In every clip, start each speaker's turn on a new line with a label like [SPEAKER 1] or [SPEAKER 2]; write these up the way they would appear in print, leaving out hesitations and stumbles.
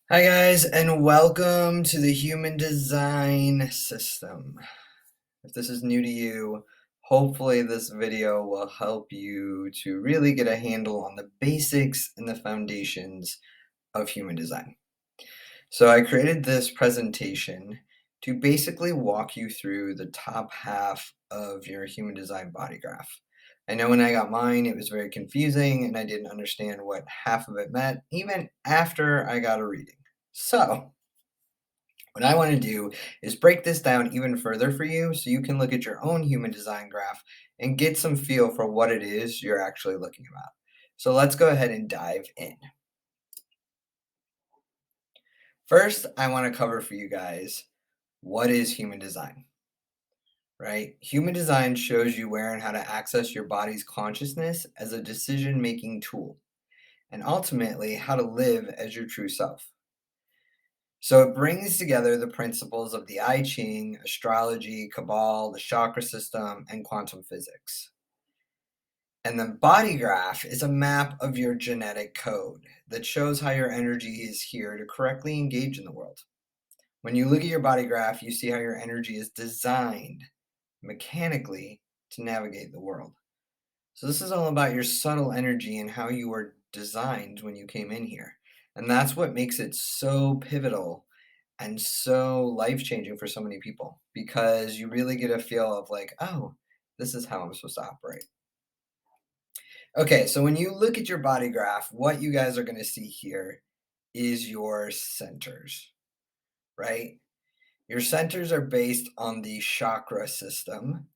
[SPEAKER 1] Hi, guys, and welcome to the Human Design System. If this is new to you, hopefully this video will help you to really get a handle on the basics and the foundations of human design. So I created this presentation to basically walk you through the top half of your human design body graph. I know when I got mine, it was very confusing and I didn't understand what half of it meant, even after I got a reading. So what I want to do is break this down even further for you so you can look at your own human design graph and get some feel for what it is you're actually looking about. So let's go ahead and dive in. First, I want to cover for you guys what is human design, right? Human design shows you where and how to access your body's consciousness as a decision making tool, and ultimately how to live as your true self. So it brings together the principles of the I Ching, astrology, Kabbalah, the chakra system, and quantum physics. And the body graph is a map of your genetic code that shows how your energy is here to correctly engage in the world. When you look at your body graph, you see how your energy is designed mechanically to navigate the world. So this is all about your subtle energy and how you were designed when you came in here. And that's what makes it so pivotal and so life-changing for so many people, because you really get a feel of like, oh, this is how I'm supposed to operate. Okay, so when you look at your body graph, what you guys are going to see here is your centers, right? Your centers are based on the chakra system.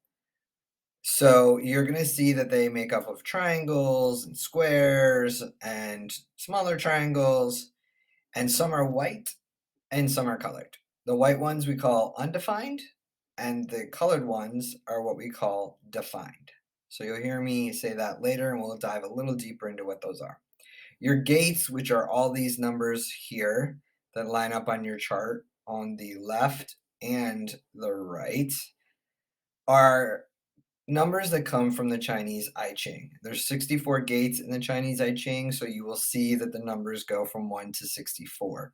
[SPEAKER 1] So you're going to see that they make up of triangles and squares and smaller triangles, and some are white and some are colored. The white ones we call undefined, and the colored ones are what we call defined. So you'll hear me say that later, and we'll dive a little deeper into what those are. Your gates, which are all these numbers here that line up on your chart on the left and the right, are numbers that come from the Chinese I Ching. There's 64 gates in the Chinese I Ching, so you will see that the numbers go from 1 to 64.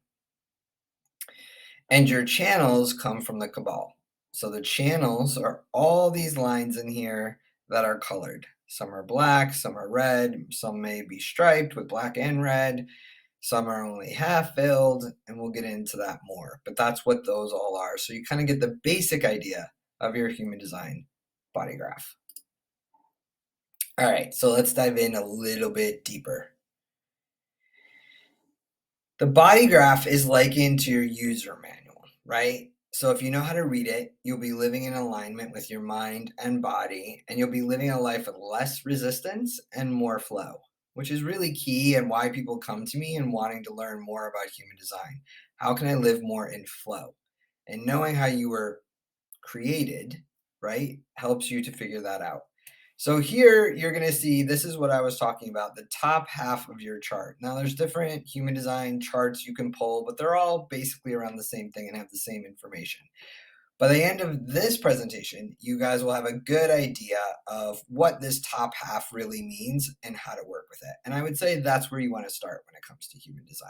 [SPEAKER 1] And your channels come from the Cabal. So the channels are all these lines in here that are colored. Some are black, some are red, some may be striped with black and red, some are only half filled, and we'll get into that more. But that's what those all are. So you kind of get the basic idea of your human design body graph. All right, so let's dive in a little bit deeper. The body graph is likened to your user manual, right? So if you know how to read it, you'll be living in alignment with your mind and body, and you'll be living a life with less resistance and more flow, which is really key and why people come to me and wanting to learn more about human design. How can I live more in flow? And knowing how you were created, right, helps you to figure that out. So here you're going to see, this is what I was talking about, the top half of your chart. Now there's different human design charts you can pull, but they're all basically around the same thing and have the same information. By the end of this presentation, you guys will have a good idea of what this top half really means and how to work with it. And I would say that's where you want to start when it comes to human design.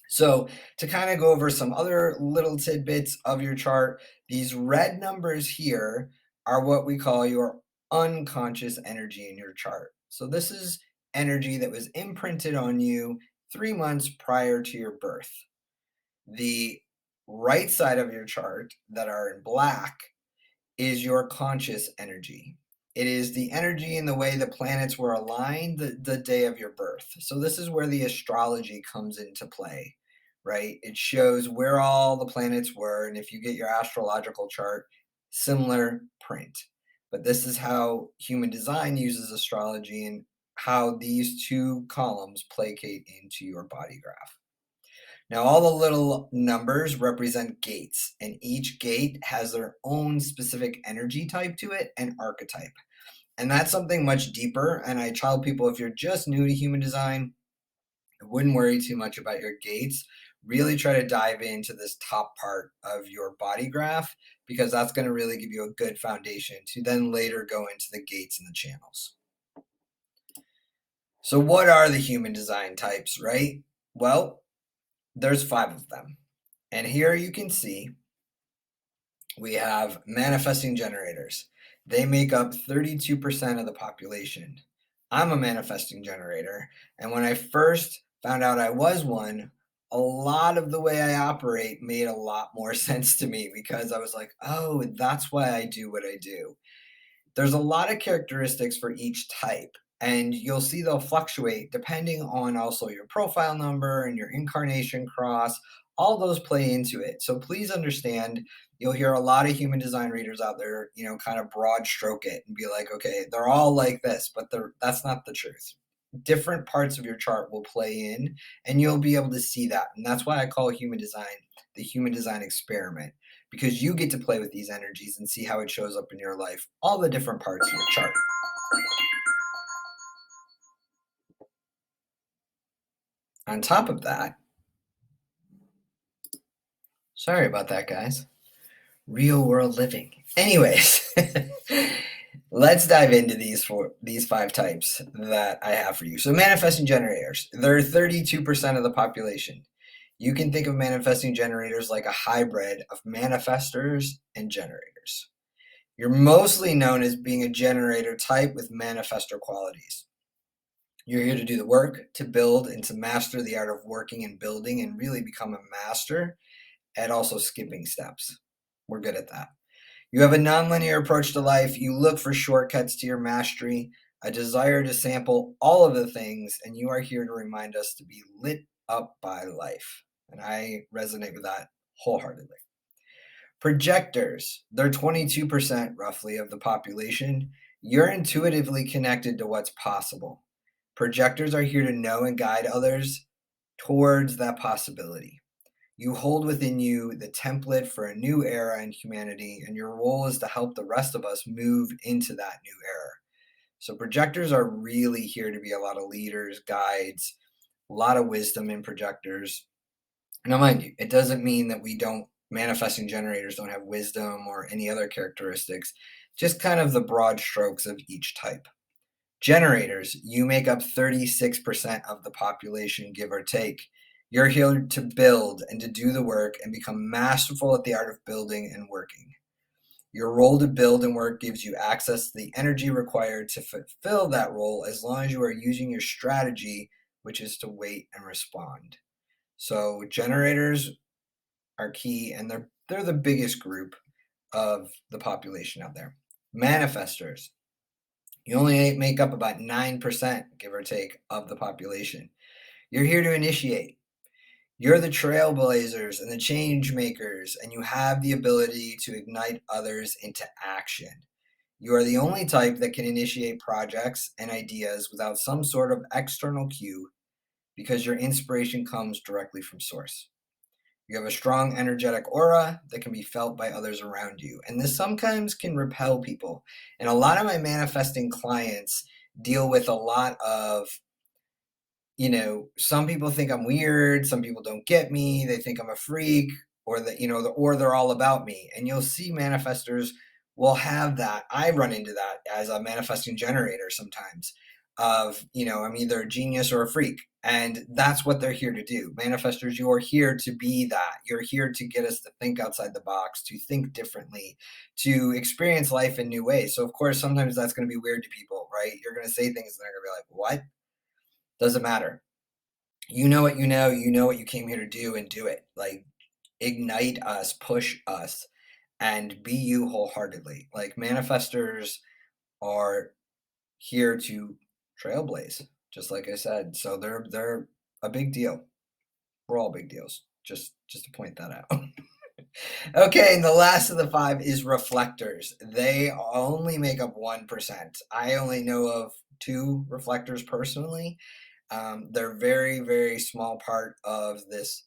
[SPEAKER 1] So to kind of go over some other little tidbits of your chart, these red numbers here are what we call your unconscious energy in your chart. So this is energy that was imprinted on you 3 months prior to your birth. The right side of your chart that are in black is your conscious energy. It is the energy and the way the planets were aligned the day of your birth. So this is where the astrology comes into play, right? It shows where all the planets were, and if you get your astrological chart, similar print. But this is how human design uses astrology and how these two columns placate into your body graph. Now, all the little numbers represent gates, and each gate has their own specific energy type to it and archetype. And that's something much deeper. And I tell people, if you're just new to human design, I wouldn't worry too much about your gates. Really try to dive into this top part of your body graph, because that's going to really give you a good foundation to then later go into the gates and the channels. So what are the human design types, right? Well, There's 5 of them. And here you can see we have manifesting generators. They make up 32% of the population. I'm a manifesting generator. And when I first found out I was one, a lot of the way I operate made a lot more sense to me because I was like, oh, that's why I do what I do. There's a lot of characteristics for each type, and you'll see they'll fluctuate depending on also your profile number and your incarnation cross. All those play into it. So please understand, you'll hear a lot of human design readers out there, kind of broad stroke it and be like, okay, they're all like this, but that's not the truth. Different parts of your chart will play in, and you'll be able to see that. And that's why I call human design the human design experiment, because you get to play with these energies and see how it shows up in your life, all the different parts of your chart. On top of that, sorry about that, guys. Real world living. Anyways, let's dive into these 5 types that I have for you. So manifesting generators, they're 32% of the population. You can think of manifesting generators like a hybrid of manifestors and generators. You're mostly known as being a generator type with manifestor qualities. You're here to do the work, to build, and to master the art of working and building and really become a master at also skipping steps. We're good at that. You have a nonlinear approach to life. You look for shortcuts to your mastery, a desire to sample all of the things, and you are here to remind us to be lit up by life. And I resonate with that wholeheartedly. Projectors, they're 22% roughly of the population. You're intuitively connected to what's possible. Projectors are here to know and guide others towards that possibility. You hold within you the template for a new era in humanity, and your role is to help the rest of us move into that new era. So projectors are really here to be a lot of leaders, guides, a lot of wisdom in projectors. Now, mind you, it doesn't mean that manifesting generators don't have wisdom or any other characteristics, just kind of the broad strokes of each type. Generators, you make up 36% of the population, give or take. You're here to build and to do the work and become masterful at the art of building and working. Your role to build and work gives you access to the energy required to fulfill that role as long as you are using your strategy, which is to wait and respond. So generators are key, and they're the biggest group of the population out there. Manifestors, you only make up about 9%, give or take, of the population. You're here to initiate. You're the trailblazers and the change makers, and you have the ability to ignite others into action. You are the only type that can initiate projects and ideas without some sort of external cue because your inspiration comes directly from source. You have a strong energetic aura that can be felt by others around you. And this sometimes can repel people. And a lot of my manifesting clients deal with a lot of, some people think I'm weird. Some people don't get me. They think I'm a freak, or that, or they're all about me. And you'll see manifestors will have that. I run into that as a manifesting generator sometimes of, I'm either a genius or a freak. And that's what they're here to do. Manifestors, you're here to be that. You're here to get us to think outside the box, to think differently, to experience life in new ways. So, of course, sometimes that's going to be weird to people, right? You're going to say things and they're going to be like, what? Doesn't matter. You know what you know what you came here to do, and do it. Like, ignite us, push us, and be you wholeheartedly. Like, manifestors are here to trailblaze, just like I said. So they're a big deal. We're all big deals. Just to point that out. Okay, and the last of the 5 is reflectors. They only make up 1%. I only know of 2 reflectors personally. They're very, very small part of this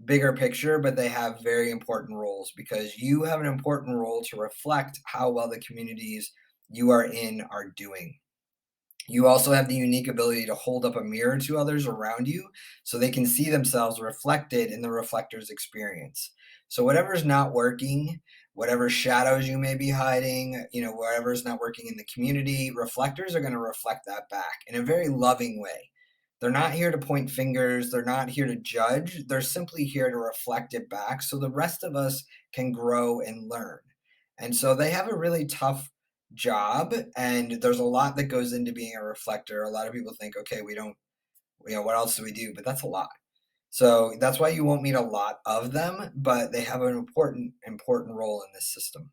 [SPEAKER 1] bigger picture, but they have very important roles because you have an important role to reflect how well the communities you are in are doing. You also have the unique ability to hold up a mirror to others around you so they can see themselves reflected in the reflector's experience. So whatever's not working, whatever shadows you may be hiding, whatever's not working in the community, reflectors are going to reflect that back in a very loving way. They're not here to point fingers. They're not here to judge. They're simply here to reflect it back so the rest of us can grow and learn. And so they have a really tough job, and there's a lot that goes into being a reflector. A lot of people think, okay, we don't, what else do we do? But that's a lot. So that's why you won't meet a lot of them, but they have an important role in this system.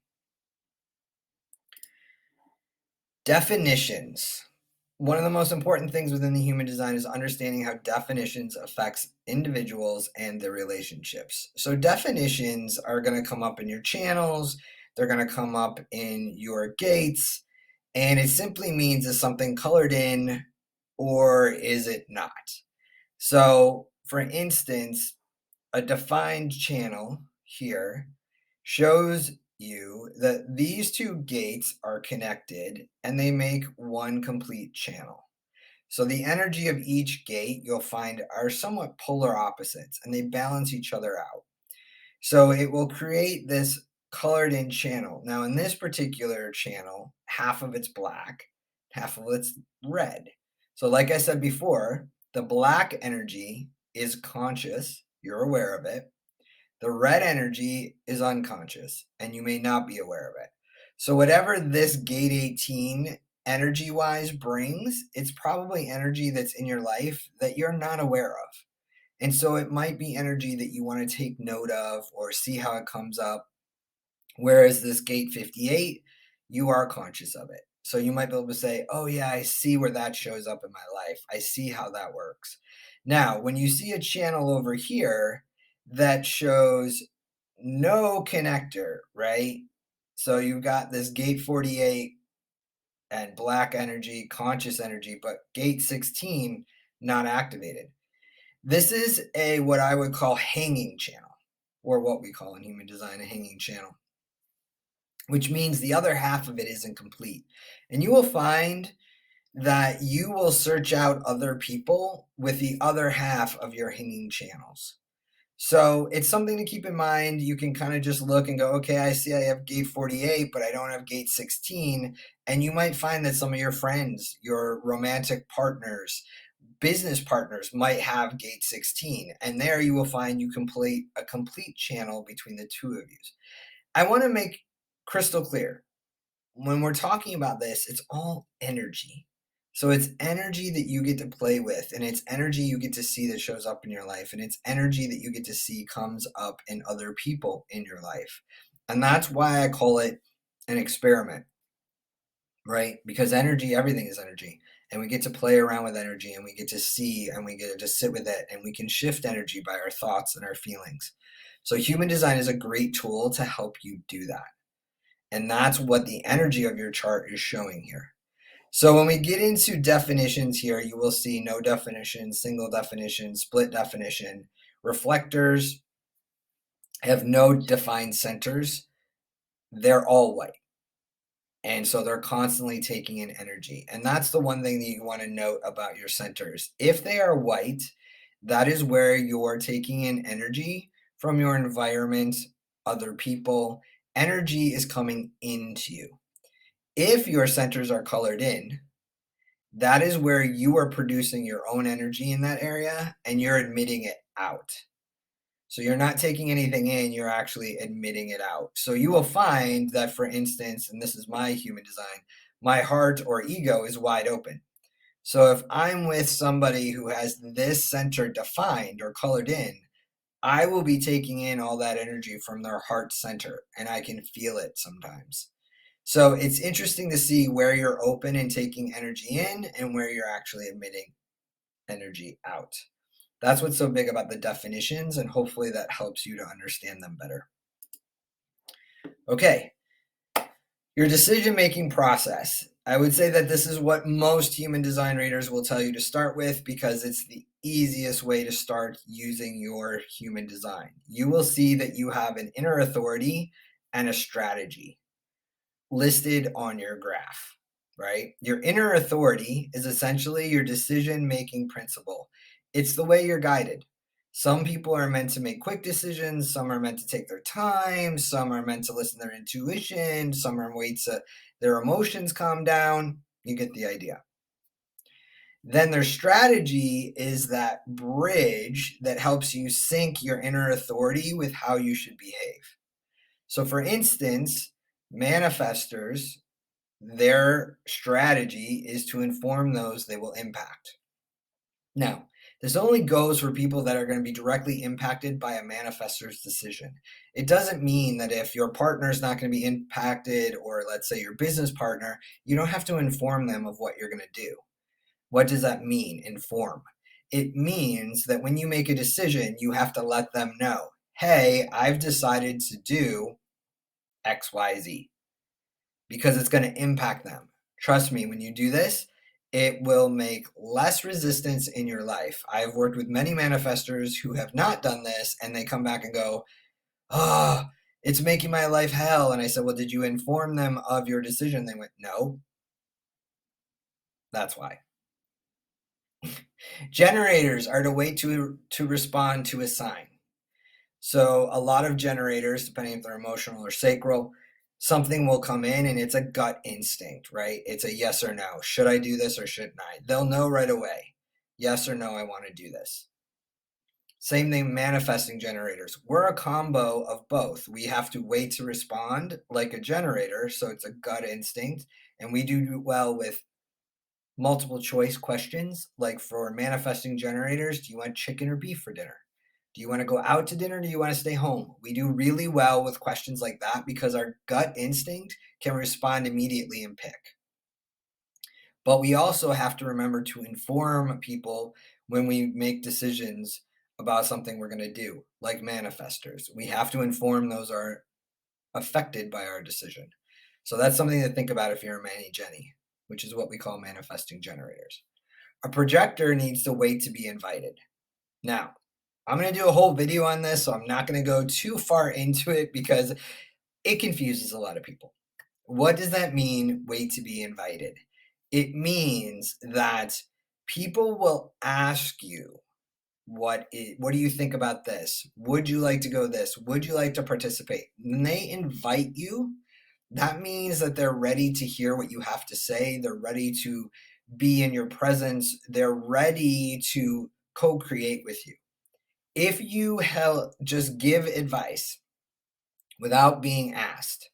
[SPEAKER 1] Definitions. One of the most important things within the human design is understanding how definitions affects individuals and their relationships. So definitions are going to come up in your channels, they're going to come up in your gates, and it simply means is something colored in or is it not? So, for instance, a defined channel here shows you that these two gates are connected and they make one complete channel. So the energy of each gate you'll find are somewhat polar opposites and they balance each other out. So it will create this colored in channel. Now, in this particular channel, half of it's black, half of it's red. So, like I said before, the black energy is conscious, you're aware of it. The red energy is unconscious, and you may not be aware of it. So, whatever this gate 18 energy wise brings, it's probably energy that's in your life that you're not aware of. And so it might be energy that you want to take note of or see how it comes up. Whereas this gate 58, you are conscious of it. So you might be able to say, oh, yeah, I see where that shows up in my life. I see how that works. Now, when you see a channel over here that shows no connector, right? So you've got this gate 48 and black energy, conscious energy, but gate 16 not activated. This is a what I would call hanging channel, or what we call in human design a hanging channel, which means the other half of it isn't complete. And you will find that you will search out other people with the other half of your hanging channels. So it's something to keep in mind. You can kind of just look and go, okay, I see I have gate 48, but I don't have gate 16. And you might find that some of your friends, your romantic partners, business partners might have gate 16, and there you will find you complete a complete channel between the two of you. I want to make crystal clear when we're talking about this, it's all energy. So it's energy that you get to play with, and it's energy you get to see that shows up in your life, and it's energy that you get to see comes up in other people in your life. And that's why I call it an experiment, right? Because energy, everything is energy. And we get to play around with energy and we get to see and we get to sit with it and we can shift energy by our thoughts and our feelings. So human design is a great tool to help you do that. And that's what the energy of your chart is showing here. So when we get into definitions here, you will see no definition, single definition, split definition. Reflectors have no defined centers. They're all white. And so they're constantly taking in energy. And that's the one thing that you want to note about your centers. If they are white, that is where you're taking in energy from your environment, other people. Energy is coming into you. If your centers are colored in, that is where you are producing your own energy in that area and you're admitting it out. So you're not taking anything in, you're actually admitting it out. So you will find that, for instance, and this is my human design, my heart or ego is wide open. So if I'm with somebody who has this center defined or colored in, I will be taking in all that energy from their heart center, and I can feel it sometimes. So it's interesting to see where you're open and taking energy in and where you're actually emitting energy out. That's what's so big about the definitions, and hopefully that helps you to understand them better. Okay, your decision-making process. I would say that this is what most human design readers will tell you to start with because it's the easiest way to start using your human design. You will see that you have an inner authority and a strategy listed on your graph, right? Your inner authority is essentially your decision-making principle. It's the way you're guided. Some people are meant to make quick decisions. Some are meant to take their time. Some are meant to listen to their intuition. Some are wait to their emotions calm down. You get the idea. Then their strategy is that bridge that helps you sync your inner authority with how you should behave. So, for instance, manifestors, their strategy is to inform those they will impact. Now, this only goes for people that are going to be directly impacted by a manifestor's decision. It doesn't mean that if your partner is not going to be impacted, or let's say your business partner, you don't have to inform them of what you're going to do. What does that mean, inform? It means that when you make a decision, you have to let them know, hey, I've decided to do XYZ, because it's going to impact them. Trust me, when you do this, it will make less resistance in your life. I've worked with many manifestors who have not done this, and they come back and go, oh, it's making my life hell. And I said, well, did you inform them of your decision? They went, no. That's why. Generators are to wait to respond to a sign. So a lot of generators, depending if they're emotional or sacral, something will come in and it's a gut instinct, right? It's a yes or no. Should I do this or shouldn't I? They'll know right away. Yes or no, I want to do this. Same thing, manifesting generators. We're a combo of both. We have to wait to respond like a generator, so it's a gut instinct, and we do well with multiple choice questions. Like for manifesting generators, do you want chicken or beef for dinner? Do you want to go out to dinner? Or do you want to stay home? We do really well with questions like that because our gut instinct can respond immediately and pick. But we also have to remember to inform people when we make decisions about something we're going to do, like manifestors. We have to inform those are affected by our decision. So that's something to think about if you're a Manny Jenny, which is what we call manifesting generators. A projector needs to wait to be invited. Now, I'm going to do a whole video on this, so I'm not going to go too far into it because it confuses a lot of people. What does that mean, wait to be invited? It means that people will ask you, what do you think about this? Would you like to go this? Would you like to participate? When they invite you, that means that they're ready to hear what you have to say. They're ready to be in your presence. They're ready to co-create with you. If you just give advice without being asked,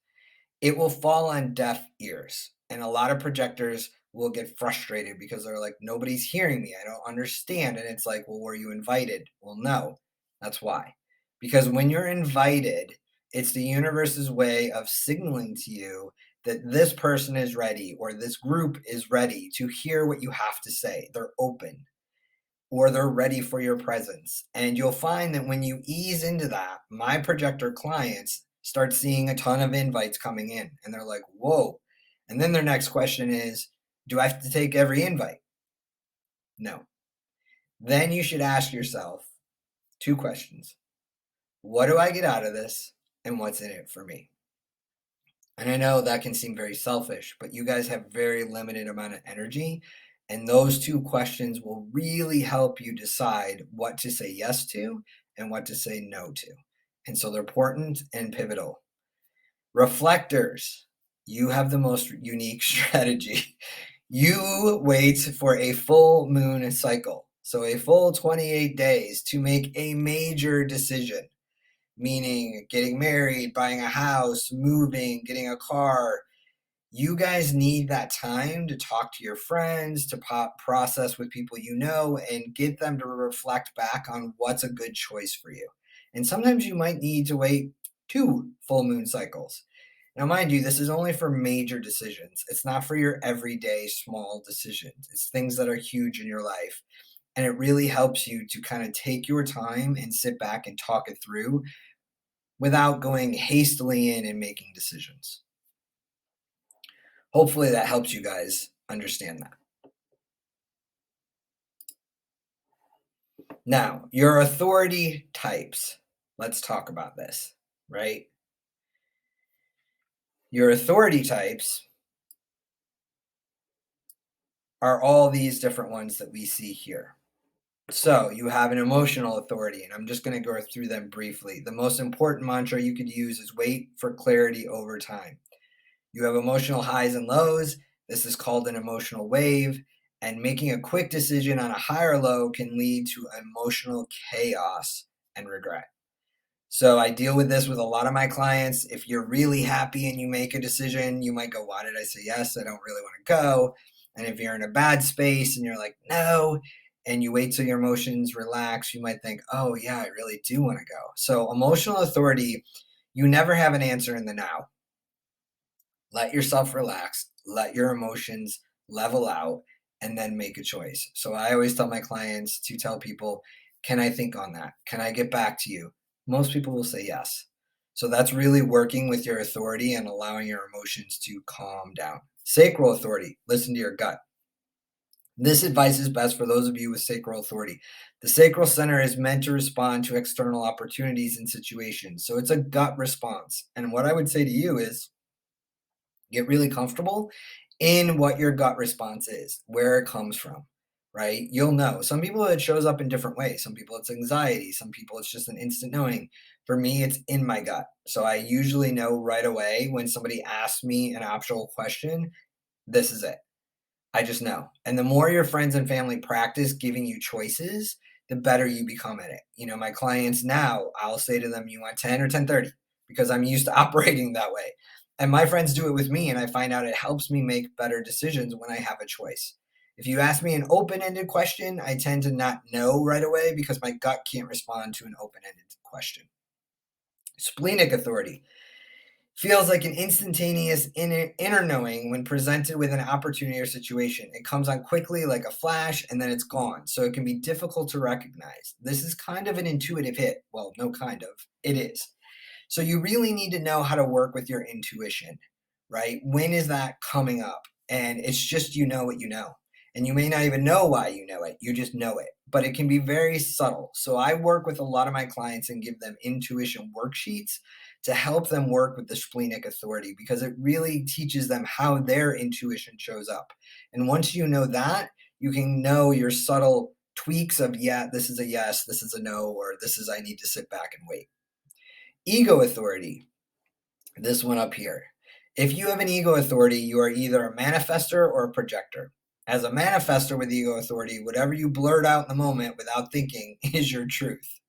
[SPEAKER 1] it will fall on deaf ears. And a lot of projectors will get frustrated because they're like, nobody's hearing me. I don't understand. And it's like, well, were you invited? Well, no, that's why. Because when you're invited, it's the universe's way of signaling to you that this person is ready or this group is ready to hear what you have to say. They're open or they're ready for your presence. And you'll find that when you ease into that, my projector clients start seeing a ton of invites coming in and they're like, whoa. And then their next question is, do I have to take every invite? No. Then you should ask yourself two questions. What do I get out of this? And what's in it for me? And I know that can seem very selfish, but you guys have very limited amount of energy. And those two questions will really help you decide what to say yes to and what to say no to. And so they're important and pivotal. Reflectors, you have the most unique strategy. You wait for a full moon cycle, so a full 28 days to make a major decision, meaning getting married, buying a house, moving, getting a car. You guys need that time to talk to your friends, to process with people you know, and get them to reflect back on what's a good choice for you. And sometimes you might need to wait 2 full moon cycles. Now, mind you, this is only for major decisions. It's not for your everyday small decisions. It's things that are huge in your life. And it really helps you to kind of take your time and sit back and talk it through without going hastily in and making decisions. Hopefully that helps you guys understand that. Now, your authority types. Let's talk about this, right? Your authority types are all these different ones that we see here. So you have an emotional authority, and I'm just going to go through them briefly. The most important mantra you could use is wait for clarity over time. You have emotional highs and lows. This is called an emotional wave. And making a quick decision on a high or low can lead to emotional chaos and regret. So I deal with this with a lot of my clients. If you're really happy and you make a decision, you might go, why did I say yes? I don't really want to go. And if you're in a bad space and you're like, no, and you wait till your emotions relax, you might think, oh, yeah, I really do want to go. So emotional authority, you never have an answer in the now. Let yourself relax, let your emotions level out, and then make a choice. So I always tell my clients to tell people, can I think on that? Can I get back to you? Most people will say yes. So that's really working with your authority and allowing your emotions to calm down. Sacral authority, listen to your gut. This advice is best for those of you with sacral authority. The sacral center is meant to respond to external opportunities and situations. So it's a gut response. And what I would say to you is, get really comfortable in what your gut response is, where it comes from, right? You'll know. Some people it shows up in different ways. Some people it's anxiety. Some people it's just an instant knowing. For me, it's in my gut. So I usually know right away when somebody asks me an optional question, this is it. I just know. And the more your friends and family practice giving you choices, the better you become at it. You know, my clients now, I'll say to them, you want 10 or 10:30? Because I'm used to operating that way. And my friends do it with me, and I find out it helps me make better decisions when I have a choice. If you ask me an open ended question, I tend to not know right away because my gut can't respond to an open ended question. Splenic authority feels like an instantaneous inner knowing when presented with an opportunity or situation. It comes on quickly like a flash and then it's gone. So it can be difficult to recognize. This is kind of an intuitive hit. Well, no kind of. It is. So you really need to know how to work with your intuition, right? When is that coming up? And it's just you know what you know. And you may not even know why you know it. You just know it. But it can be very subtle. So I work with a lot of my clients and give them intuition worksheets to help them work with the splenic authority because it really teaches them how their intuition shows up. And once you know that, you can know your subtle tweaks of, yeah, this is a yes, this is a no, or this is I need to sit back and wait. Ego authority, this one up here. If you have an ego authority, you are either a manifestor or a projector. As a manifestor with ego authority, whatever you blurt out in the moment without thinking is your truth,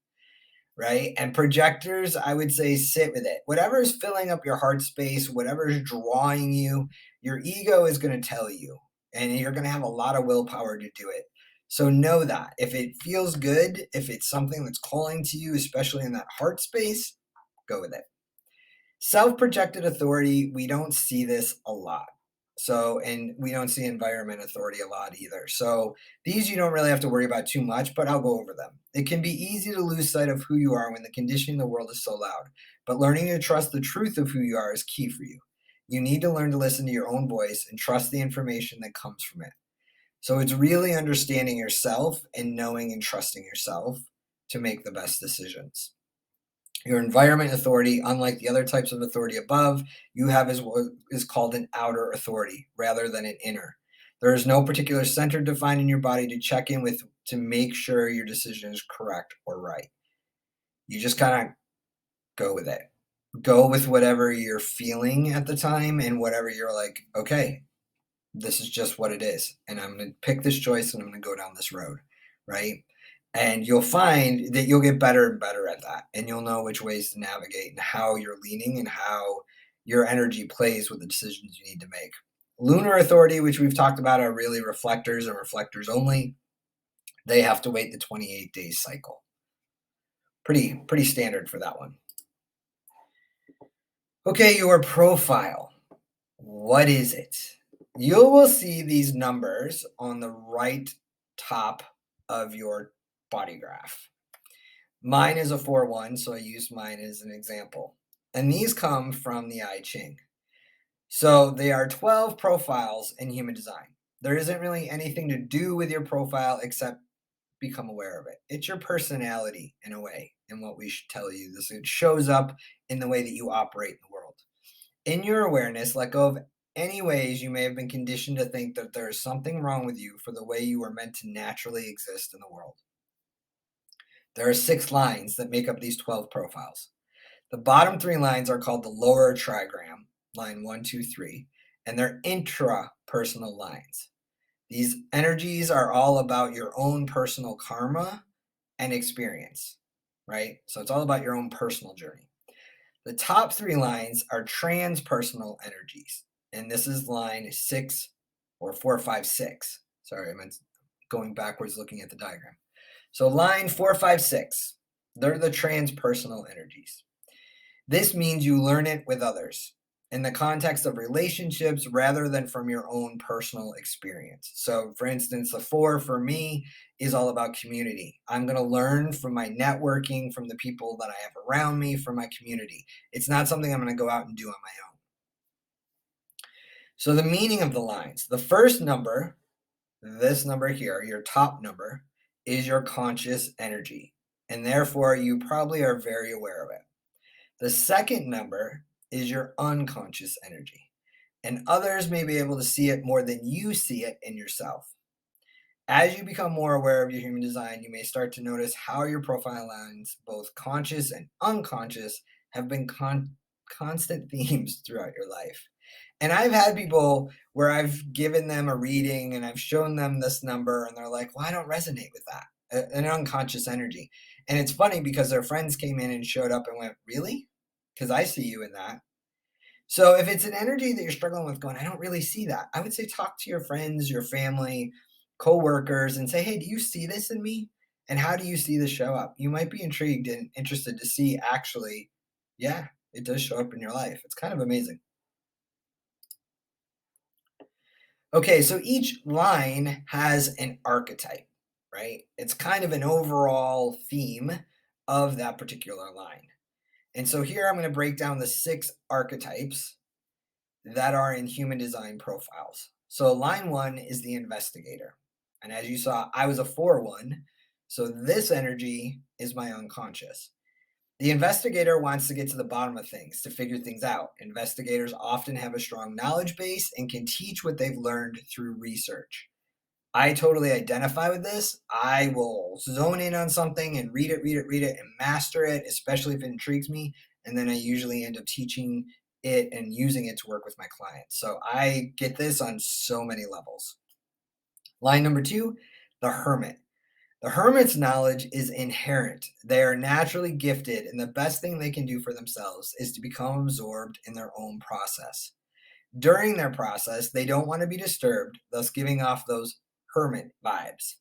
[SPEAKER 1] right? And projectors, I would say sit with it. Whatever is filling up your heart space, whatever is drawing you, your ego is going to tell you, and you're going to have a lot of willpower to do it. So know that if it feels good, if it's something that's calling to you, especially in that heart space, go with it. Self-projected authority, we don't see this a lot. So, and we don't see environment authority a lot either. So these you don't really have to worry about too much, but I'll go over them. It can be easy to lose sight of who you are when the conditioning of the world is so loud, but learning to trust the truth of who you are is key for you. You need to learn to listen to your own voice and trust the information that comes from it. So it's really understanding yourself and knowing and trusting yourself to make the best decisions. Your environment authority, unlike the other types of authority above, you have what is called an outer authority rather than an inner. There is no particular center defined in your body to check in with to make sure your decision is correct or right. You just kind of go with it. Go with whatever you're feeling at the time and whatever you're like, okay, this is just what it is. And I'm going to pick this choice and I'm going to go down this road, right? And you'll find that you'll get better and better at that. And you'll know which ways to navigate and how you're leaning and how your energy plays with the decisions you need to make. Lunar authority, which we've talked about, are really reflectors and reflectors only. They have to wait the 28-day cycle. Pretty standard for that one. Okay, your profile. What is it? You will see these numbers on the right top of your body graph. Mine is a 4-1, so I use mine as an example. And these come from the I Ching. So they are 12 profiles in human design. There isn't really anything to do with your profile except become aware of it. It's your personality in a way, and what we should tell you. It shows up in the way that you operate in the world. In your awareness, let go of any ways you may have been conditioned to think that there is something wrong with you for the way you were meant to naturally exist in the world. There are 6 lines that make up these 12 profiles. The bottom 3 lines are called the lower trigram, line 1, 2, 3, and they're intrapersonal lines. These energies are all about your own personal karma and experience, right? So it's all about your own personal journey. The top 3 lines are transpersonal energies, and this is line 6 or 4, 5, 6. Sorry, I meant going backwards looking at the diagram. So line 4, 5, 6, they're the transpersonal energies. This means you learn it with others in the context of relationships rather than from your own personal experience. So, for instance, the 4 for me is all about community. I'm going to learn from my networking, from the people that I have around me, from my community. It's not something I'm going to go out and do on my own. So, the meaning of the lines, the first number, this number here, your top number, is your conscious energy. And therefore, you probably are very aware of it. The second number is your unconscious energy, and others may be able to see it more than you see it in yourself. As you become more aware of your human design, you may start to notice how your profile lines, both conscious and unconscious, have been constant themes throughout your life. And I've had people where I've given them a reading and I've shown them this number, and they're like, well, I don't resonate with that, an unconscious energy. And it's funny because their friends came in and showed up and went, really? Because I see you in that. So if it's an energy that you're struggling with going, I don't really see that, I would say talk to your friends, your family, co-workers, and say, hey, do you see this in me? And how do you see this show up? You might be intrigued and interested to see actually, yeah, it does show up in your life. It's kind of amazing. Okay, so each line has an archetype, right? It's kind of an overall theme of that particular line. And so here I'm going to break down the 6 archetypes that are in human design profiles. So line 1 is the investigator. And as you saw, I was a 4-1. So this energy is my unconscious. The investigator wants to get to the bottom of things, to figure things out. Investigators often have a strong knowledge base and can teach what they've learned through research. I totally identify with this. I will zone in on something and read it and master it, especially if it intrigues me. And then I usually end up teaching it and using it to work with my clients. So I get this on so many levels. Line number 2, the hermit. The hermit's knowledge is inherent. They are naturally gifted, and the best thing they can do for themselves is to become absorbed in their own process. During their process, they don't want to be disturbed, thus giving off those hermit vibes.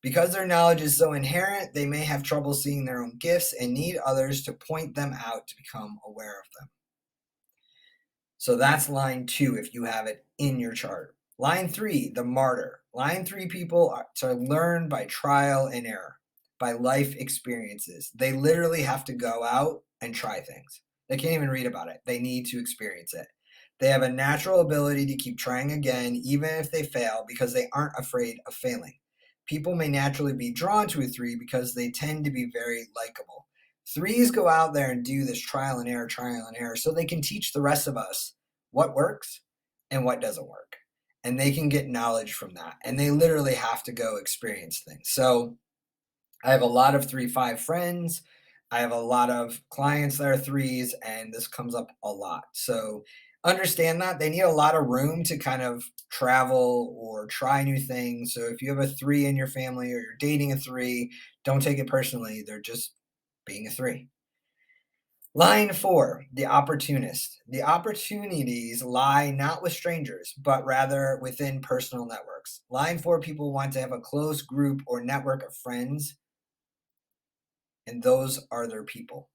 [SPEAKER 1] Because their knowledge is so inherent, they may have trouble seeing their own gifts and need others to point them out to become aware of them. So that's line 2 if you have it in your chart. Line 3, the martyr. Line 3 people are learned by trial and error, by life experiences. They literally have to go out and try things. They can't even read about it. They need to experience it. They have a natural ability to keep trying again, even if they fail, because they aren't afraid of failing. People may naturally be drawn to a 3 because they tend to be very likable. 3s go out there and do this trial and error, so they can teach the rest of us what works and what doesn't work. And they can get knowledge from that. And they literally have to go experience things. So I have a lot of 3-5 friends. I have a lot of clients that are 3s, and this comes up a lot. So understand that they need a lot of room to kind of travel or try new things. So if you have a 3 in your family or you're dating a 3, don't take it personally. They're just being a 3. Line 4, the opportunist. The opportunities lie not with strangers, but rather within personal networks. Line 4 people want to have a close group or network of friends, and those are their people.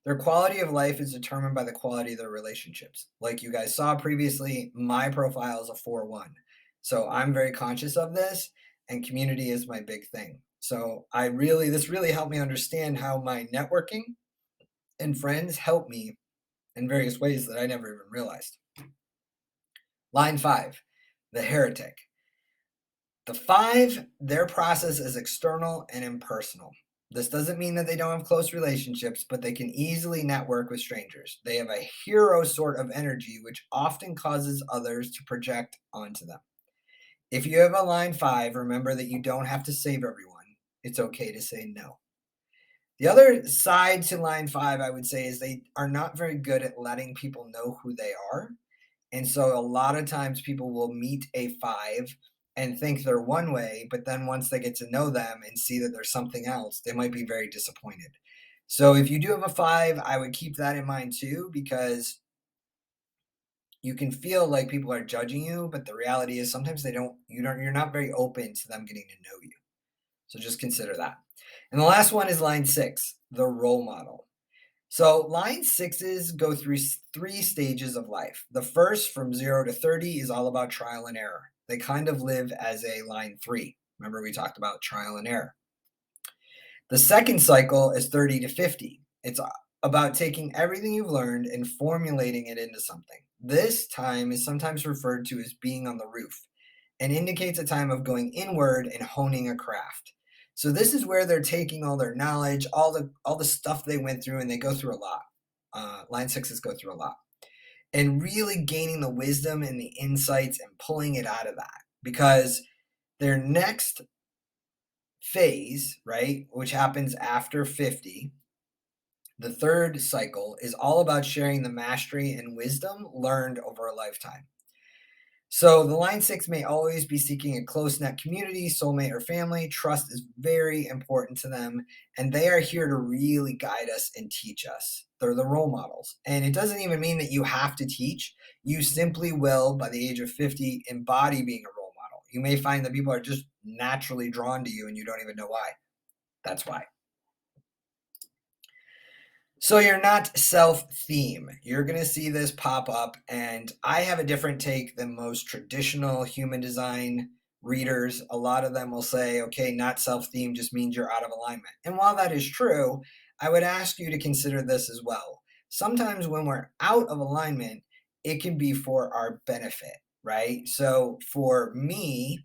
[SPEAKER 1] Their quality of life is determined by the quality of their relationships. Like you guys saw previously, my profile is a 4-1. So I'm very conscious of this, and community is my big thing. So this really helped me understand how my networking and friends help me in various ways that I never even realized. Line 5, the heretic. The 5, their process is external and impersonal. This doesn't mean that they don't have close relationships, but they can easily network with strangers. They have a hero sort of energy, which often causes others to project onto them. If you have a line 5, remember that you don't have to save everyone. It's okay to say no. The other side to line 5, I would say, is they are not very good at letting people know who they are. And so a lot of times people will meet a 5 and think they're one way, but then once they get to know them and see that there's something else, they might be very disappointed. So if you do have a 5, I would keep that in mind too, because you can feel like people are judging you, but the reality is sometimes you're not very open to them getting to know you. So just consider that. And the last one is line 6, the role model. So line 6s go through 3 stages of life. The first, from 0 to 30, is all about trial and error. They kind of live as a line 3. Remember, we talked about trial and error. The second cycle is 30 to 50. It's about taking everything you've learned and formulating it into something. This time is sometimes referred to as being on the roof and indicates a time of going inward and honing a craft. So this is where they're taking all their knowledge, all the stuff they went through, and they go through a lot. Line 6s go through a lot. And really gaining the wisdom and the insights and pulling it out of that. Because their next phase, right, which happens after 50, the third cycle, is all about sharing the mastery and wisdom learned over a lifetime. So the line 6 may always be seeking a close-knit community, soulmate, or family. Trust is very important to them, and they are here to really guide us and teach us. They're the role models. And it doesn't even mean that you have to teach. You simply will, by the age of 50, embody being a role model. You may find that people are just naturally drawn to you and you don't even know why. That's why. So you're not self-theme. You're going to see this pop up, and I have a different take than most traditional human design readers. A lot of them will say, okay, not self-theme just means you're out of alignment. And while that is true, I would ask you to consider this as well. Sometimes when we're out of alignment, it can be for our benefit, right? So for me,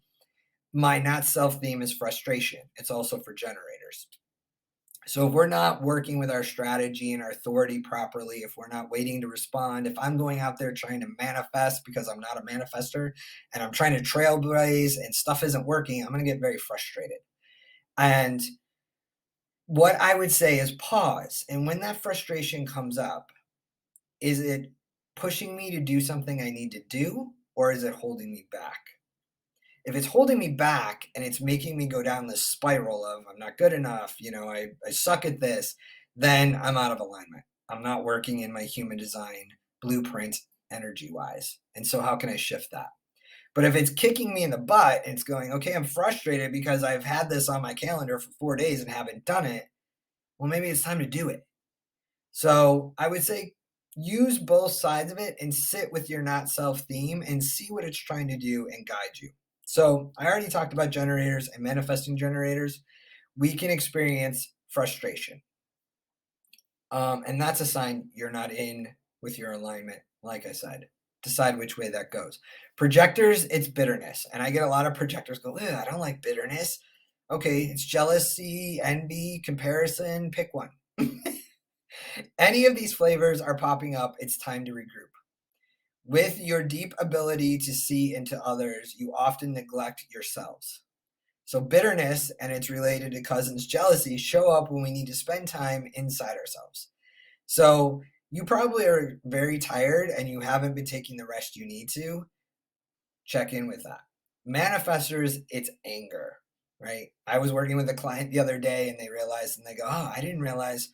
[SPEAKER 1] my not self-theme is frustration. It's also for generators. So if we're not working with our strategy and our authority properly, if we're not waiting to respond, if I'm going out there trying to manifest because I'm not a manifester and I'm trying to trailblaze and stuff isn't working, I'm going to get very frustrated. And what I would say is pause. And when that frustration comes up, is it pushing me to do something I need to do, or is it holding me back? If it's holding me back and it's making me go down this spiral of I'm not good enough, I suck at this, then I'm out of alignment. I'm not working in my human design blueprint energy wise. And so how can I shift that? But if it's kicking me in the butt and it's going, okay, I'm frustrated because I've had this on my calendar for 4 days and haven't done it, well, maybe it's time to do it. So I would say use both sides of it and sit with your not self theme and see what it's trying to do and guide you. So I already talked about generators and manifesting generators. We can experience frustration. And that's a sign you're not in with your alignment, like I said. Decide which way that goes. Projectors, it's bitterness. And I get a lot of projectors go, I don't like bitterness. Okay, it's jealousy, envy, comparison, pick one. Any of these flavors are popping up, it's time to regroup. With your deep ability to see into others, you often neglect yourselves. So bitterness and its related to cousins jealousy show up when we need to spend time inside ourselves. So you probably are very tired and you haven't been taking the rest you need to. Check in with that. Manifestors, it's anger, right? I was working with a client the other day and they realized, and they go, I didn't realize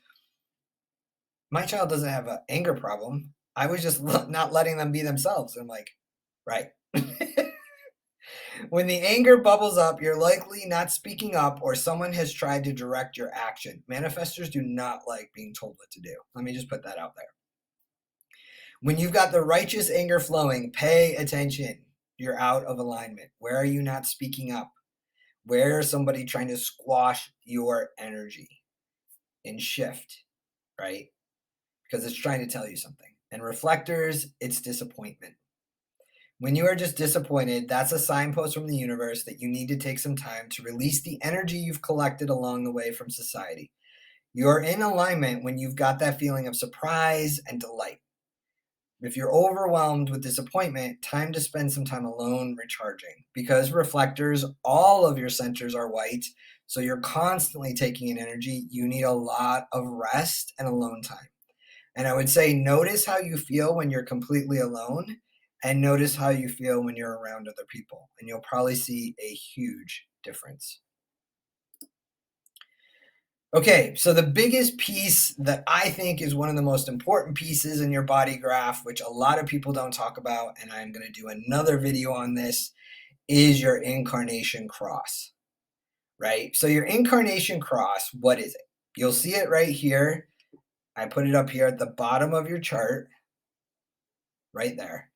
[SPEAKER 1] my child doesn't have an anger problem. I was just not letting them be themselves. I'm like, right. When the anger bubbles up, you're likely not speaking up or someone has tried to direct your action. Manifestors do not like being told what to do. Let me just put that out there. When you've got the righteous anger flowing, pay attention. You're out of alignment. Where are you not speaking up? Where is somebody trying to squash your energy and shift, right? Because it's trying to tell you something. And reflectors, it's disappointment. When you are just disappointed, that's a signpost from the universe that you need to take some time to release the energy you've collected along the way from society. You're in alignment when you've got that feeling of surprise and delight. If you're overwhelmed with disappointment, time to spend some time alone recharging. Because reflectors, all of your centers are white, so you're constantly taking in energy. You need a lot of rest and alone time. And I would say notice how you feel when you're completely alone and notice how you feel when you're around other people. And you'll probably see a huge difference. Okay, so the biggest piece that I think is one of the most important pieces in your body graph, which a lot of people don't talk about, and I'm going to do another video on this, is your incarnation cross, right? So your incarnation cross, what is it? You'll see it right here. I put it up here at the bottom of your chart, right there.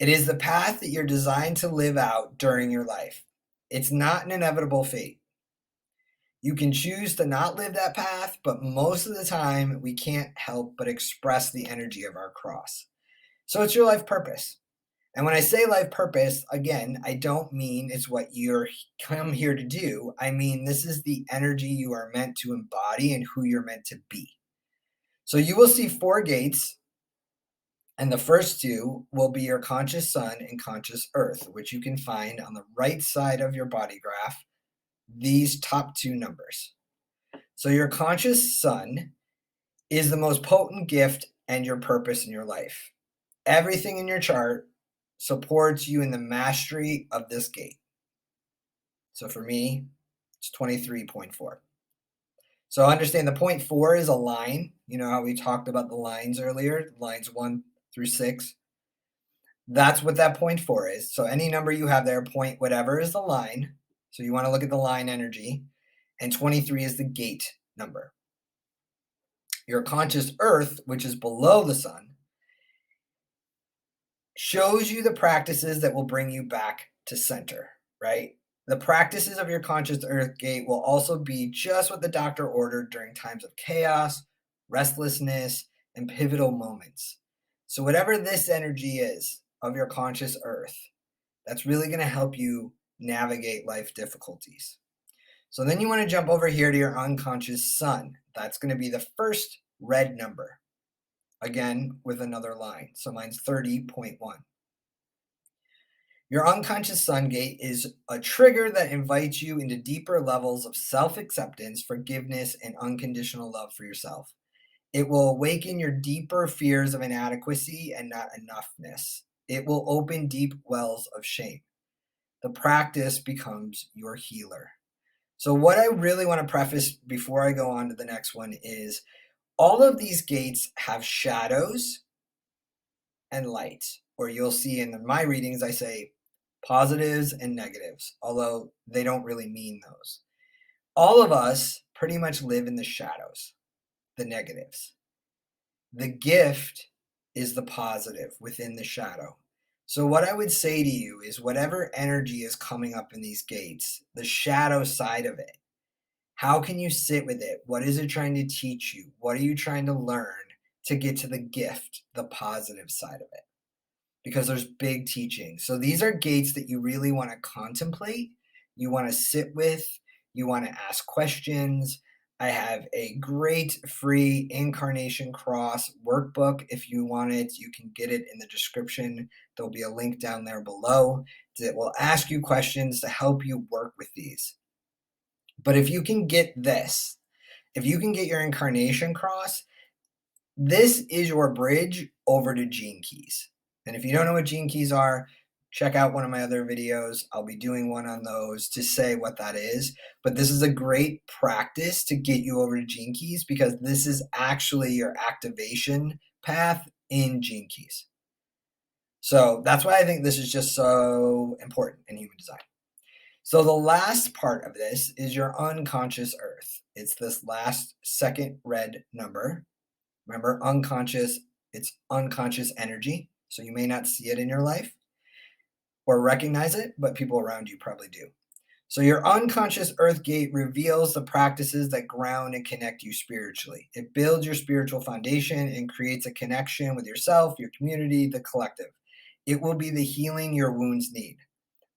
[SPEAKER 1] It is the path that you're designed to live out during your life. It's not an inevitable fate. You can choose to not live that path, but most of the time we can't help but express the energy of our cross. So it's your life purpose. And when I say life purpose, again, I don't mean it's what you're come here to do. I mean, this is the energy you are meant to embody and who you're meant to be. So you will see 4 gates, and the first 2 will be your conscious sun and conscious earth, which you can find on the right side of your body graph, these top 2 numbers. So your conscious sun is the most potent gift and your purpose in your life. Everything in your chart supports you in the mastery of this gate. So for me, it's 23.4. So understand the 0.4 is a line. You know how we talked about the lines earlier, lines 1 through 6. That's what that 0.4 is. So any number you have there, point whatever is the line. So you want to look at the line energy. And 23 is the gate number. Your conscious earth, which is below the sun, shows you the practices that will bring you back to center, right? The practices of your conscious earth gate will also be just what the doctor ordered during times of chaos, restlessness, and pivotal moments. So whatever this energy is of your conscious earth, that's really going to help you navigate life difficulties. So then you want to jump over here to your unconscious sun. That's going to be the first red number, again with another line. So mine's 30.1. Your unconscious sun gate is a trigger that invites you into deeper levels of self-acceptance, forgiveness, and unconditional love for yourself. It will awaken your deeper fears of inadequacy and not enoughness. It will open deep wells of shame. The practice becomes your healer. So what I really want to preface before I go on to the next one is all of these gates have shadows and light, or you'll see in my readings I say positives and negatives, although they don't really mean those. All of us pretty much live in the shadows, the negatives. The gift is the positive within the shadow. So what I would say to you is whatever energy is coming up in these gates, the shadow side of it, how can you sit with it? What is it trying to teach you? What are you trying to learn to get to the gift, the positive side of it? Because there's big teaching. So these are gates that you really want to contemplate, you want to sit with, you want to ask questions. I have a great free Incarnation Cross workbook. If you want it, you can get it in the description. There'll be a link down there below that will ask you questions to help you work with these. But if you can get this, if you can get your Incarnation Cross, this is your bridge over to Gene Keys. And if you don't know what Gene Keys are, check out one of my other videos. I'll be doing one on those to say what that is. But this is a great practice to get you over to Gene Keys because this is actually your activation path in Gene Keys. So that's why I think this is just so important in human design. So the last part of this is your unconscious earth. It's this last second red number. Remember, unconscious, it's unconscious energy. So you may not see it in your life or recognize it, but people around you probably do. So your unconscious earth gate reveals the practices that ground and connect you spiritually. It builds your spiritual foundation and creates a connection with yourself, your community, the collective. It will be the healing your wounds need.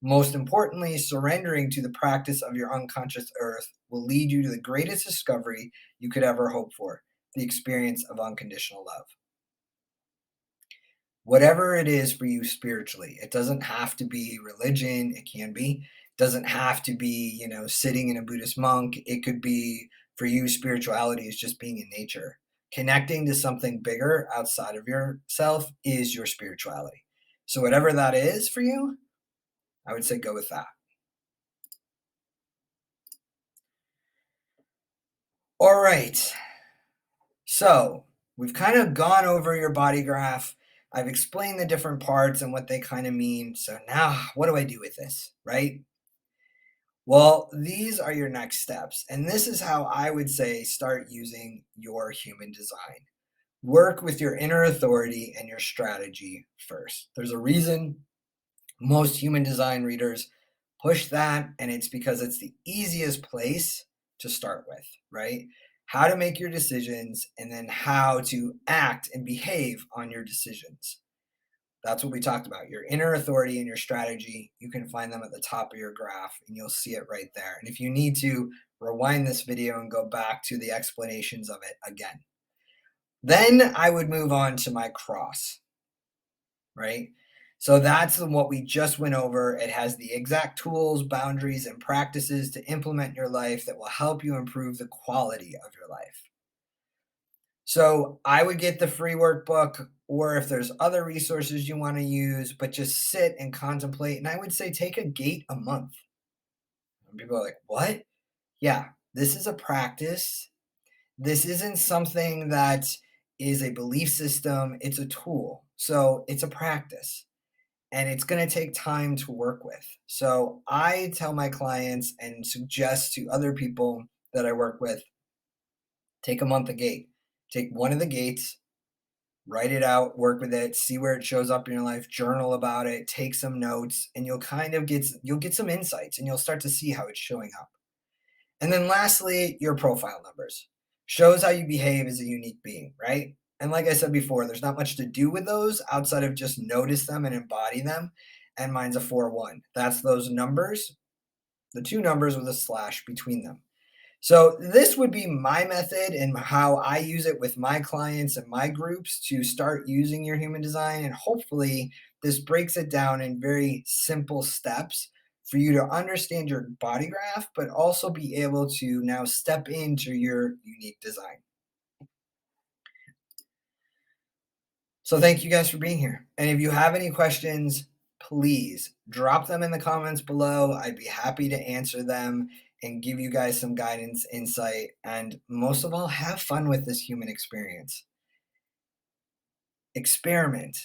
[SPEAKER 1] Most importantly, surrendering to the practice of your unconscious earth will lead you to the greatest discovery you could ever hope for, the experience of unconditional love. Whatever it is for you spiritually, it doesn't have to be religion, it can be. It doesn't have to be, sitting in a Buddhist monk. It could be for you, spirituality is just being in nature. Connecting to something bigger outside of yourself is your spirituality. So whatever that is for you, I would say go with that. All right. So we've kind of gone over your body graph. I've explained the different parts and what they kind of mean. So now what do I do with this, right? Well, these are your next steps. And this is how I would say start using your human design. Work with your inner authority and your strategy first. There's a reason most human design readers push that, and it's because it's the easiest place to start with, right? How to make your decisions and then how to act and behave on your decisions. That's what we talked about. Your inner authority and your strategy, you can find them at the top of your graph and you'll see it right there. And if you need to, rewind this video and go back to the explanations of it again. Then I would move on to my cross, right? So that's what we just went over. It has the exact tools, boundaries, and practices to implement your life that will help you improve the quality of your life. So I would get the free workbook, or if there's other resources you want to use, but just sit and contemplate. And I would say take a gate a month. And people are like, what? Yeah, this is a practice. This isn't something that is a belief system. It's a tool. So it's a practice. And it's going to take time to work with. So I tell my clients and suggest to other people that I work with, take a month a gate. Take one of the gates, write it out, work with it, see where it shows up in your life, journal about it, take some notes, and you'll get some insights and you'll start to see how it's showing up. And then lastly, your profile numbers. Shows how you behave as a unique being, right? And like I said before, there's not much to do with those outside of just notice them and embody them. And mine's a 4-1. That's those numbers, the two numbers with a slash between them. So this would be my method and how I use it with my clients and my groups to start using your human design. And hopefully this breaks it down in very simple steps for you to understand your body graph, but also be able to now step into your unique design. So thank you guys for being here. And if you have any questions, please drop them in the comments below. I'd be happy to answer them and give you guys some guidance, insight, and most of all, have fun with this human experience. Experiment,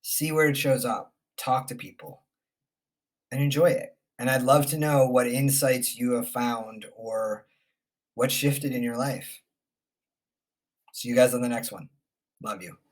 [SPEAKER 1] see where it shows up, talk to people, and enjoy it. And I'd love to know what insights you have found or what shifted in your life. See you guys on the next one. Love you.